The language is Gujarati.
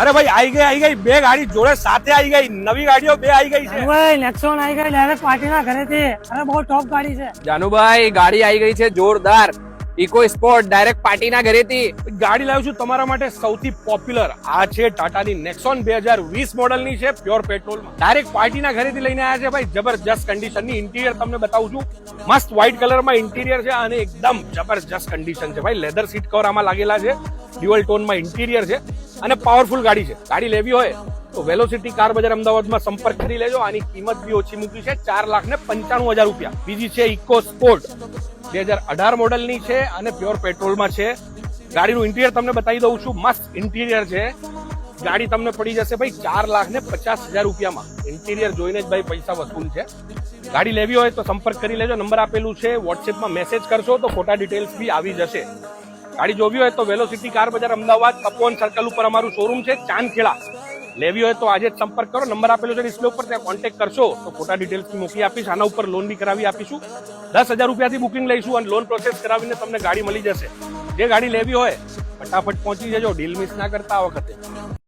અરે ભાઈ આવી ગઈ બે ગાડી જોડે સાથે આવી ગઈ, નવી ગાડીઓ બે આવી ગઈ છે. ભાઈ નેક્સોન આવી ગઈ ડાયરેક્ટ પાર્ટીના ઘરેથી. અરે બહુ ટોપ ગાડી છે. જાનુભાઈ ગાડી આવી ગઈ છે જોરદાર, ઇકો સ્પોર્ટ ડાયરેક્ટ પાર્ટીના ઘરેથી. ગાડી લાવ્યો છું તમારા માટે સૌથી પોપ્યુલર. આ છે ટાટાની નેક્સોન 2020 મોડલની છે, પ્યોર પેટ્રોલમાં. ડાયરેક્ટ પાર્ટીના ઘરેથી લઈને આવ્યા છે ભાઈ. જબરજસ્ત કન્ડિશનની ઇન્ટિરિયર તમને બતાવું છું. મસ્ત વ્હાઇટ કલરમાં ઇન્ટિરિયર છે અને એકદમ જબરજસ્ત કન્ડિશન છે ભાઈ. લેધર સીટ કવર આમાં લાગેલા છે, ડ્યુઅલ ટોનમાં ઇન્ટિરિયર છે અને પાવરફુલ ગાડી છે. ગાડી લેવી હોય તો વેલોસિટી કાર બજાર અમદાવાદમાં સંપર્ક કરી લેજો. આની કિંમત બી ઓછી મૂકી છે, 4,95,000 રૂપિયા. બીજી છે ઇકો સ્પોર્ટ 2018 મોડલની છે અને પ્યોર પેટ્રોલમાં છે. ગાડીનું ઇન્ટિરિયર તમને બતાવી દઉં છું. મસ્ત ઇન્ટિરિયર છે. ગાડી તમને પડી જશે ભાઈ 4,50,000 રૂપિયામાં. ઇન્ટિરિયર જોઈને જ ભાઈ પૈસા વસૂલ છે. ગાડી લેવી હોય તો સંપર્ક કરી લેજો. નંબર આપેલું છે, વોટ્સએપમાં મેસેજ કરશો તો ફોટા ડિટેલ્સ બી આવી જશે. ગાડી જોવી હોય તો વેલોસિટી કાર બજાર અમદાવાદ તપોવન સર્કલ ઉપર અમારું શોરૂમ છે, ચાંદખેડા. લેવી હોય તો આજે જ સંપર્ક કરો. નંબર આપેલો છે ડિસ્પ્લે ઉપર, ત્યાં કોન્ટેક્ટ કરશો તો ફોટા ડિટેલ્સ મોકલી આપીશ. આના ઉપર લોન બી કરાવી આપીશું. 10,000 રૂપિયાથી બુકિંગ લઈશું અને લોન પ્રોસેસ કરાવીને તમને ગાડી મળી જશે. જે ગાડી લેવી હોય ફટાફટ પહોંચી જજો. ડીલ મિસ ના કરતા આ વખતે.